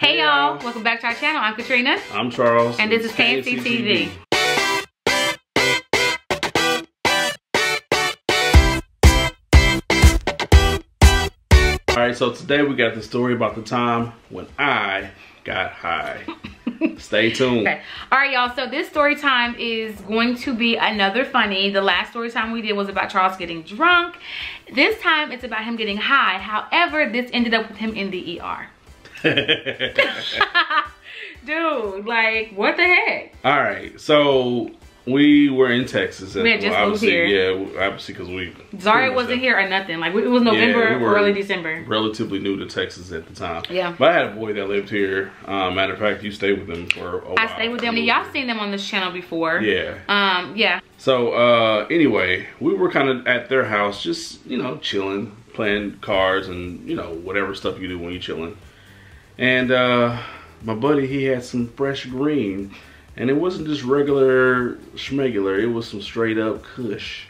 Hey y'all, welcome back to our channel. I'm Katrina. I'm Charles. And this is KMC TV. Alright, so today we got the story about the time when I got high. Stay tuned. Okay. Alright y'all, so this story time is going to be another funny. The last story time we did was about Charles getting drunk. This time it's about him getting high. However, this ended up with him in the ER. Dude, like, what the heck? All right, so we were in Texas. We had just moved here. Yeah, obviously, because we... Zara wasn't here or nothing. Like, it was November or early December. Relatively new to Texas at the time. Yeah. But I had a boy that lived here. Matter of fact, you stayed with them for a while. I stayed with them. Y'all seen them on this channel before. Yeah. Yeah. So, anyway, we were kind of at their house, just, you know, chilling, playing cards and, you know, whatever stuff you do when you're chilling. And my buddy, he had some fresh green, and it wasn't just regular schmegular, it was some straight up Kush.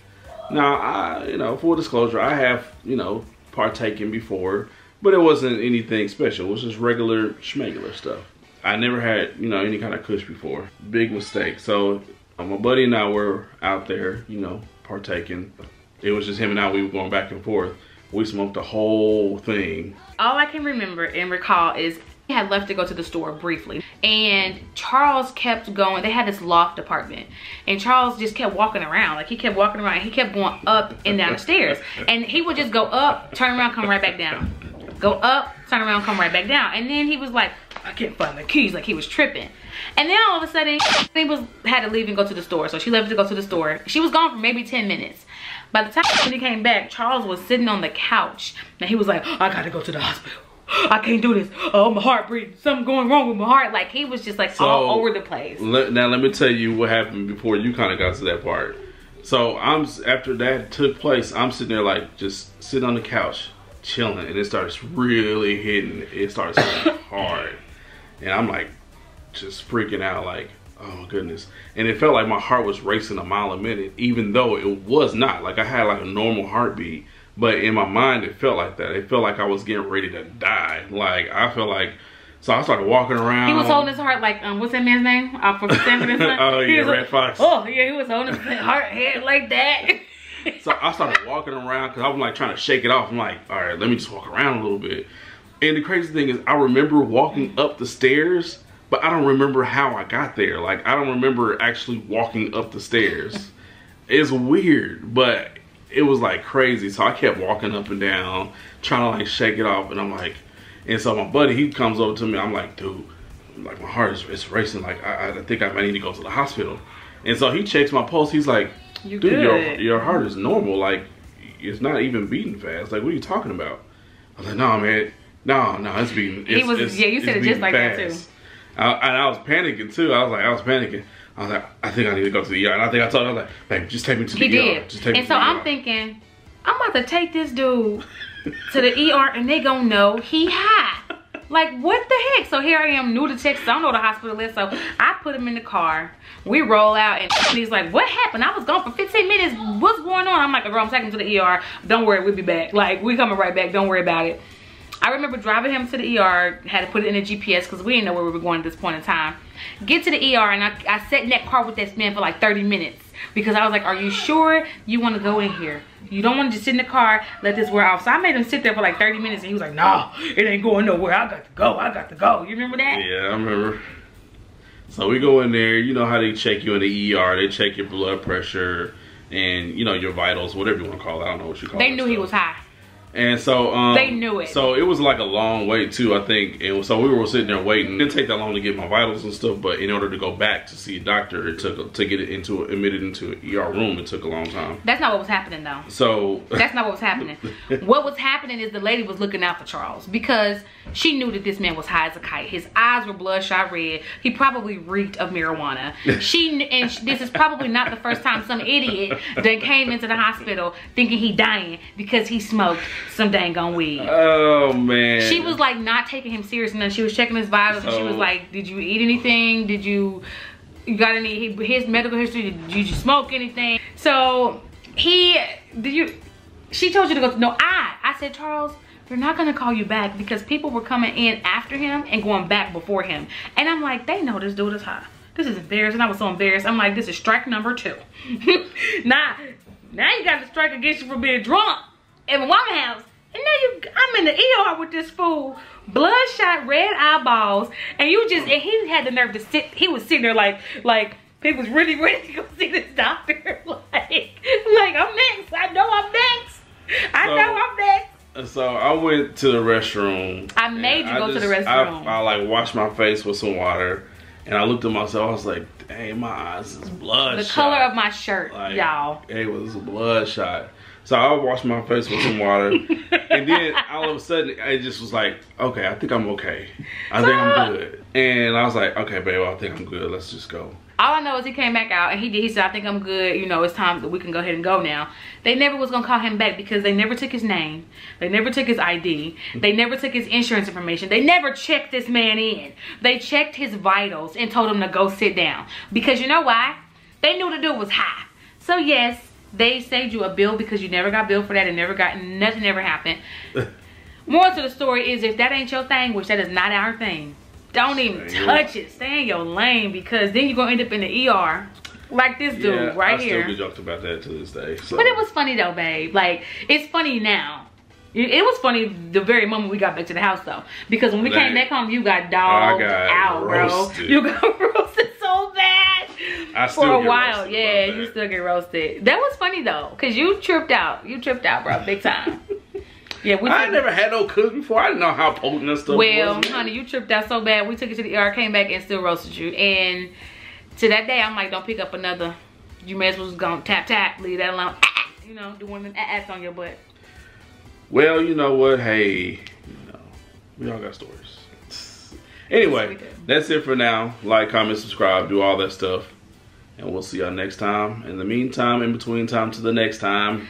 Now, you know, full disclosure, I have, you know, partaken before, but it wasn't anything special. It was just regular schmegular stuff. I never had, you know, any kind of Kush before. Big mistake. So my buddy and I were out there, you know, partaking. It was just him and I, we were going back and forth. We smoked the whole thing. All I can remember and recall is he had left to go to the store briefly, and Charles kept going. They had this loft apartment, and Charles just kept walking around. Like, he kept walking around, and he kept going up and down the stairs. And he would just go up, turn around, come right back down. Go up, turn around, come right back down. And then he was like, I can't find the keys. Like, he was tripping. And then all of a sudden, he had to leave and go to the store. So she left to go to the store. She was gone for maybe 10 minutes. By the time when he came back, Charles was sitting on the couch, and he was like, I gotta go to the hospital. I can't do this. Oh, my heart breathing. Something going wrong with my heart. Like, he was just like all over the place. Now let me tell you what happened before you kind of got to that part. So after that took place, I'm sitting there like just sitting on the couch, chilling, and it starts really hitting. It starts hitting hard, and I'm like just freaking out, like, oh my goodness. And it felt like my heart was racing a mile a minute, even though it was not. Like, I had like a normal heartbeat, but in my mind it felt like that. It felt like I was getting ready to die. Like, I felt like, so I started walking around. He was holding his heart like, what's that man's name? From Stanford and Son? Oh yeah, Red Fox. Oh yeah, he was holding his heart head like that. So I started walking around because I was like trying to shake it off. I'm like, all right, let me just walk around a little bit. And the crazy thing is, I remember walking up the stairs, but I don't remember how I got there. Like, I don't remember actually walking up the stairs. It's weird, but it was like crazy. So I kept walking up and down, trying to like shake it off. And I'm like, and so my buddy, he comes over to me. I'm like, dude, like, my heart is racing. Like, I think I might need to go to the hospital. And so he checks my pulse. He's like, dude, your heart is normal. Like, it's not even beating fast. Like, what are you talking about? I was like, no, man. No, it's beating. Yeah, you said it just like that too. And I was panicking too. I was panicking. I was like, I think I need to go to the ER. And I think I told her, I was like, babe, just take me to the ER. He did. Just take me and to so the I'm ER. thinking, I'm about to take this dude to the ER and they gonna know he high. Like, what the heck? So here I am, new to Texas. I don't know what the hospital is. So I put him in the car. We roll out and he's like, what happened? I was gone for 15 minutes. What's going on? I'm like, girl, I'm taking him to the ER. Don't worry, we'll be back. Like, we coming right back. Don't worry about it. I remember driving him to the ER, had to put it in the GPS because we didn't know where we were going at this point in time. Get to the ER, and I sat in that car with that man for like 30 minutes because I was like, are you sure you want to go in here? You don't want to just sit in the car, let this wear off. So I made him sit there for like 30 minutes, and he was like, no, it ain't going nowhere. I got to go. I got to go. You remember that? Yeah, I remember. So we go in there. You know how they check you in the ER. They check your blood pressure and, you know, your vitals, whatever you want to call it. I don't know what you call it. They knew he was high. And so they knew it. So it was like a long wait too, I think. And so we were sitting there waiting. It didn't take that long to get my vitals and stuff, but in order to go back to see a doctor, it took to get it admitted into an ER room, it took a long time. That's not what was happening though. So that's not what was happening. What was happening is the lady was looking out for Charles because she knew that this man was high as a kite. His eyes were bloodshot red. He probably reeked of marijuana. This is probably not the first time some idiot that came into the hospital thinking he dying because he smoked some dang on weed. Oh man. She was like not taking him serious, and then she was checking his vitals, and she was like, did you eat anything? Did you got any his medical history? Did you smoke anything? So she told you to go to, no, I said, Charles, they're not gonna call you back because people were coming in after him and going back before him. And I'm like, they know this dude is high. This is embarrassing. I was so embarrassed. I'm like, this is strike number 2. now you got to strike against you for being drunk in my mama's house. And now I'm in the ER with this fool, bloodshot, red eyeballs, and he had the nerve to sit. He was sitting there like he was really ready to go see this doctor. like I'm next. I know I'm next. I know I'm next. So I went to the restroom. I made you go to the restroom. I like washed my face with some water, and I looked at myself. I was like, dang, my eyes is bloodshot. The color of my shirt, y'all. It was bloodshot. So I washed my face with some water, and then all of a sudden, it just was like, okay, I think I'm okay. I think I'm good. And I was like, okay, babe, I think I'm good. Let's just go. All I know is he came back out and he said, I think I'm good. You know, it's time that we can go ahead and go now. They never was going to call him back because they never took his name. They never took his ID. They never took his insurance information. They never checked this man in. They checked his vitals and told him to go sit down. Because you know why? They knew the dude was high. So yes, they saved you a bill because you never got billed for that and nothing ever happened. More to the story is if that ain't your thing, which that is not our thing, don't even touch it. Stay in your lane because then you're going to end up in the ER like this dude right here. I still get joked about that to this day. So. But it was funny though, babe. Like, it's funny now. It was funny the very moment we got back to the house though. Because when we came back home, you got dogged out, roasted. Bro. You got roasted so bad. For a while. Yeah, you still get roasted. That was funny though. Because you tripped out. You tripped out, bro. Big time. Yeah, I never had no Kush before. I didn't know how potent that stuff was. Well, honey, you tripped out so bad. We took it to the ER, came back and still roasted you. And to that day, I'm like, don't pick up another. You may as well just go tap, leave that alone. You know, do one of them ass on your butt. Well, you know what? Hey, you know, we all got stories. Anyway, that's it for now. Like, comment, subscribe, do all that stuff. And we'll see y'all next time. In the meantime, in between time to the next time.